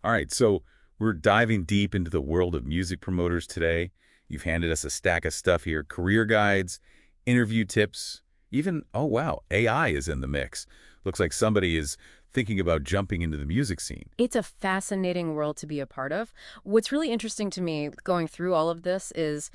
All right, so we're diving deep into the world of music promoters today. You've handed us a stack of stuff here, career guides, interview tips, even, oh wow, AI is in the mix. Looks like somebody is thinking about jumping into the music scene. It's a fascinating world to be a part of. What's really interesting to me going through all of this is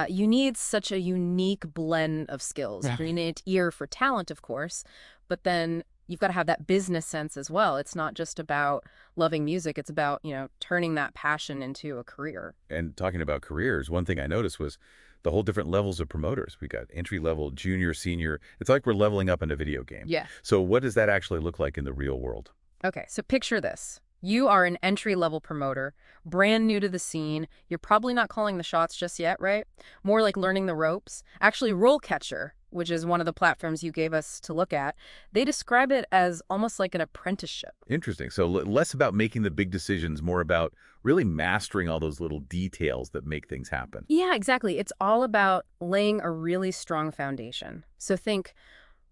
you need such a unique blend of skills. Yeah. You need an ear for talent, of course, but then you've got to have that business sense as well. It's not just about loving music. It's about, turning that passion into a career. And talking about careers, one thing I noticed was the whole different levels of promoters. We got entry level, junior, senior. It's like we're leveling up in a video game. Yeah. So what does that actually look like in the real world? Okay, so picture this. You are an entry-level promoter, brand new to the scene. You're probably not calling the shots just yet, right? More like learning the ropes. Actually, RoleCatcher, which is one of the platforms you gave us to look at, they describe it as almost like an apprenticeship. Interesting. So less about making the big decisions, more about really mastering all those little details that make things happen. Yeah, exactly. It's all about laying a really strong foundation. So think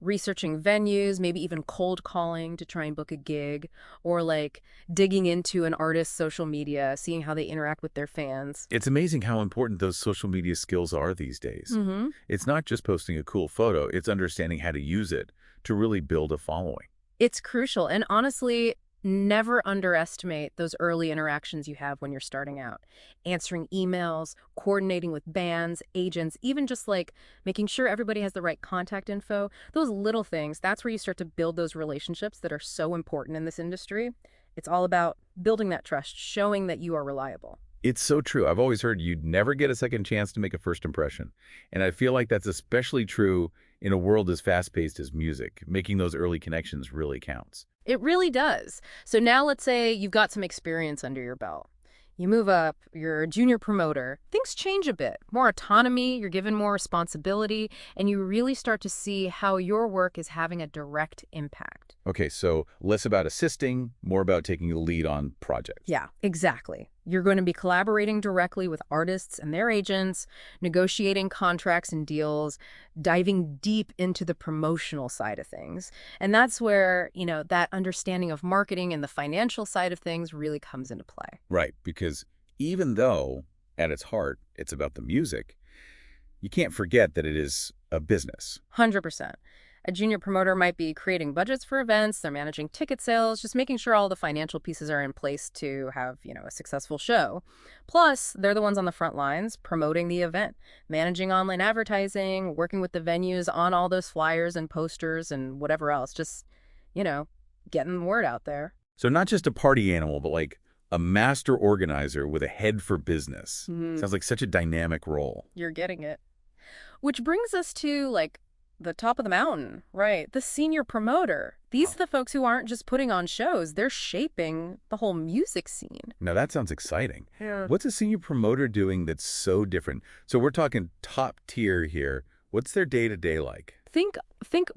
researching venues, maybe even cold calling to try and book a gig, or like digging into an artist's social media, seeing how they interact with their fans. It's amazing how important those social media skills are these days. Mm-hmm. It's not just posting a cool photo, it's understanding how to use it to really build a following. It's crucial. And honestly, never underestimate those early interactions you have when you're starting out. Answering emails, coordinating with bands, agents, even just like making sure everybody has the right contact info. Those little things, that's where you start to build those relationships that are so important in this industry. It's all about building that trust, showing that you are reliable. It's so true. I've always heard you'd never get a second chance to make a first impression. And I feel like that's especially true in a world as fast-paced as music. Making those early connections really counts. It really does. So now let's say you've got some experience under your belt. You move up, you're a junior promoter. Things change a bit. More autonomy, you're given more responsibility, and you really start to see how your work is having a direct impact. Okay, so less about assisting, more about taking the lead on projects. Yeah, exactly. You're going to be collaborating directly with artists and their agents, negotiating contracts and deals, diving deep into the promotional side of things. And that's where, that understanding of marketing and the financial side of things really comes into play. Right, because even though at its heart it's about the music, you can't forget that it is a business. 100%. A junior promoter might be creating budgets for events, they're managing ticket sales, just making sure all the financial pieces are in place to have, a successful show. Plus, they're the ones on the front lines promoting the event, managing online advertising, working with the venues on all those flyers and posters and whatever else, just, getting the word out there. So not just a party animal, but like a master organizer with a head for business. Sounds like such a dynamic role. You're getting it. Which brings us to, the top of the mountain, right? The senior promoter. These are the folks who aren't just putting on shows, they're shaping the whole music scene. Now that sounds exciting. Yeah. What's a senior promoter doing that's so different? So we're talking top tier here. What's their day-to-day like? Think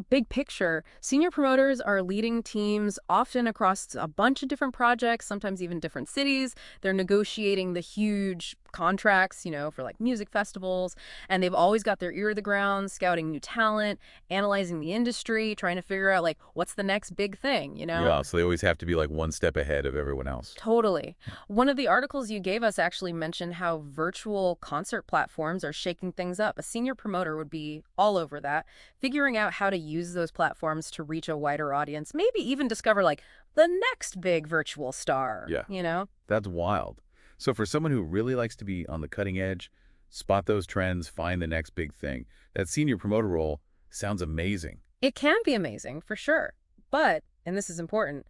big picture. Senior promoters are leading teams often across a bunch of different projects, sometimes even different cities. They're negotiating the huge contracts, for like music festivals, and they've always got their ear to the ground, scouting new talent, analyzing the industry, trying to figure out like what's the next big thing. Yeah, so they always have to be like one step ahead of everyone else. Totally. One of the articles you gave us actually mentioned how virtual concert platforms are shaking things up. A senior promoter would be all over that, figuring out how to use those platforms to reach a wider audience, maybe even discover like the next big virtual star. Yeah. That's wild. So for someone who really likes to be on the cutting edge, spot those trends, find the next big thing, that senior promoter role sounds amazing. It can be amazing, for sure. But, and this is important,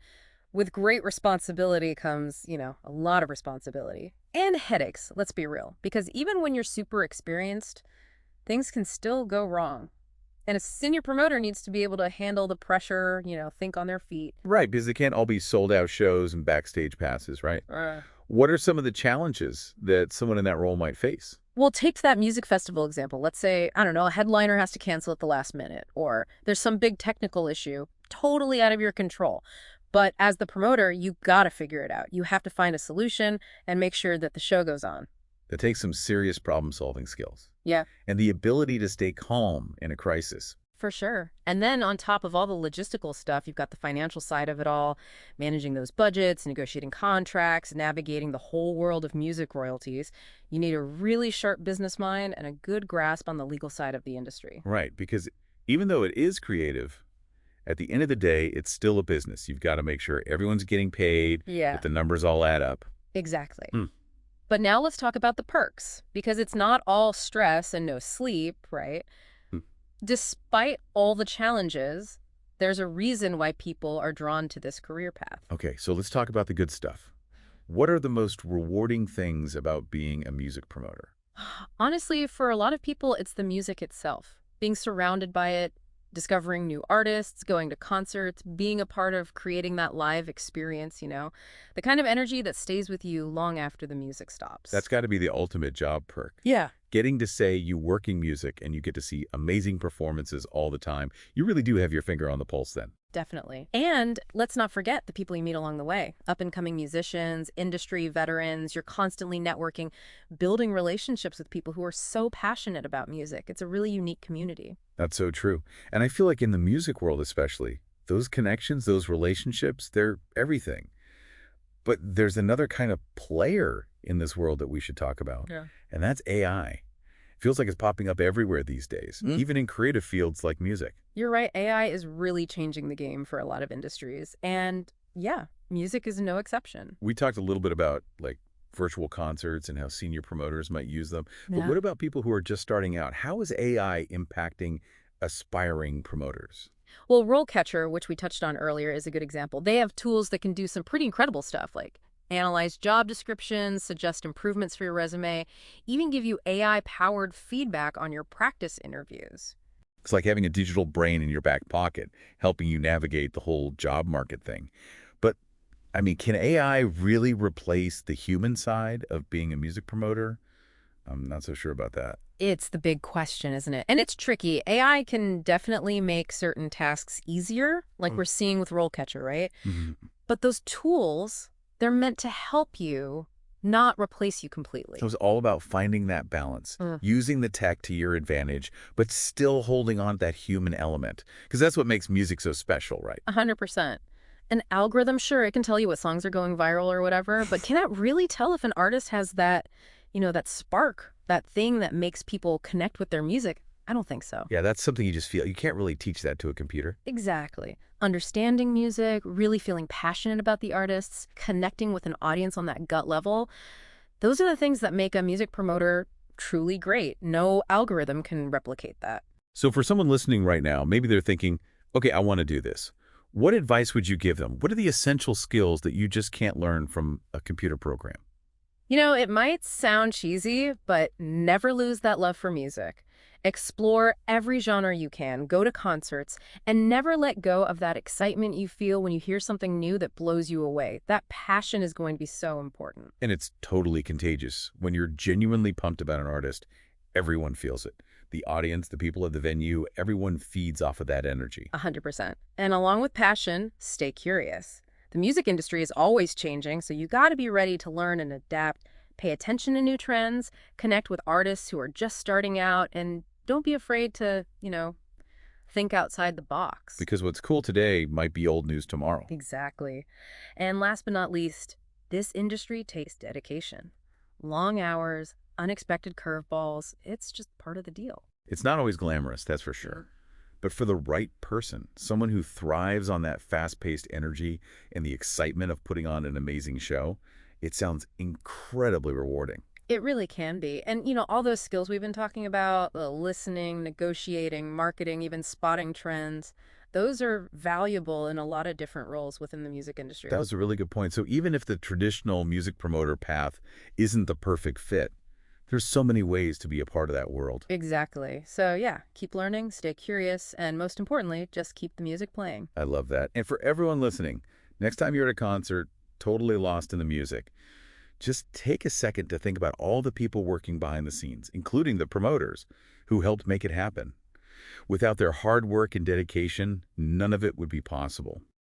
with great responsibility comes, a lot of responsibility. And headaches, let's be real. Because even when you're super experienced, things can still go wrong. And a senior promoter needs to be able to handle the pressure, think on their feet. Right, because they can't all be sold out shows and backstage passes, right? What are some of the challenges that someone in that role might face? Well, take that music festival example. Let's say, I don't know, a headliner has to cancel at the last minute, or there's some big technical issue totally out of your control. But as the promoter, you gotta figure it out. You have to find a solution and make sure that the show goes on. That takes some serious problem-solving skills. Yeah. And the ability to stay calm in a crisis. For sure. And then on top of all the logistical stuff, you've got the financial side of it all, managing those budgets, negotiating contracts, navigating the whole world of music royalties. You need a really sharp business mind and a good grasp on the legal side of the industry. Right, because even though it is creative, at the end of the day, it's still a business. You've got to make sure everyone's getting paid, that Yeah, the numbers all add up. exactly. Hmm. But now let's talk about the perks, because it's not all stress and no sleep, right? Hmm. Despite all the challenges, there's a reason why people are drawn to this career path. Okay, so let's talk about the good stuff. What are the most rewarding things about being a music promoter? Honestly, for a lot of people, it's the music itself. Being surrounded by it, discovering new artists, going to concerts, being a part of creating that live experience, the kind of energy that stays with you long after the music That's stops. got to be the ultimate job perk. Yeah. Getting to say you work in music and you get to see amazing performances all the time. You really do have your finger on the pulse then. Definitely. And let's not forget the people you meet along the way. Up-and-coming musicians, industry veterans, you're constantly networking, building relationships with people who are so passionate about music. It's a really unique community. That's so true. And I feel like in the music world especially, those connections, those relationships, they're everything. But there's another kind of player in this world that we should talk about, Yeah. and that's AI. Feels like it's popping up everywhere these days, even in creative fields like music. You're right. AI is really changing the game for a lot of industries. And yeah, music is no exception. We talked a little bit about like virtual concerts and how senior promoters might use them. But Yeah. what about people who are just starting out? How is AI impacting aspiring promoters? Well, RoleCatcher, which we touched on earlier, is a good example. They have tools that can do some pretty incredible stuff, like analyze job descriptions, suggest improvements for your resume, even give you AI-powered feedback on your practice interviews. It's like having a digital brain in your back pocket, helping you navigate the whole job market thing. But, I mean, can AI really replace the human side of being a music promoter? I'm not so sure about that. It's the big question, isn't it? And it's tricky. AI can definitely make certain tasks easier, like we're seeing with RoleCatcher, right? Mhm. But those tools, they're meant to help you, not replace you completely. So it's all about finding that balance, using the tech to your advantage, but still holding on to that human element. Because that's what makes music so special, right? 100%. An algorithm, sure, it can tell you what songs are going viral or whatever, but can it really tell if an artist has that, that spark, that thing that makes people connect with their music? I don't think so. Yeah, that's something you just feel. You can't really teach that to a computer. Exactly. Understanding music, really feeling passionate about the artists, connecting with an audience on that gut level, those are the things that make a music promoter truly great. No algorithm can replicate that. So for someone listening right now, maybe they're thinking, okay, I want to do this. What advice would you give them? What are the essential skills that you just can't learn from a computer program? It might sound cheesy, but never lose that love for music. Explore every genre you can, go to concerts, and never let go of that excitement you feel when you hear something new that blows you away. That passion is going to be so important. And it's totally contagious. When you're genuinely pumped about an artist, everyone feels it. The audience, the people at the venue, everyone feeds off of that energy. 100%. And along with passion, stay curious. The music industry is always changing, so you got to be ready to learn and adapt. Pay attention to new trends, connect with artists who are just starting out, and don't be afraid to, think outside the box. Because what's cool today might be old news tomorrow. Exactly. And last but not least, this industry takes dedication. Long hours, unexpected curveballs, it's just part of the deal. It's not always glamorous, that's for sure. But for the right person, someone who thrives on that fast-paced energy and the excitement of putting on an amazing show, it sounds incredibly rewarding. It really can be. And, all those skills we've been talking about, the listening, negotiating, marketing, even spotting trends, those are valuable in a lot of different roles within the music industry. That was a really good point. So even if the traditional music promoter path isn't the perfect fit, there's so many ways to be a part of that world. Exactly. So yeah, keep learning, stay curious, and most importantly, just keep the music playing. I love that. And for everyone listening, next time you're at a concert, totally lost in the music, just take a second to think about all the people working behind the scenes, including the promoters, who helped make it happen. Without their hard work and dedication, none of it would be possible.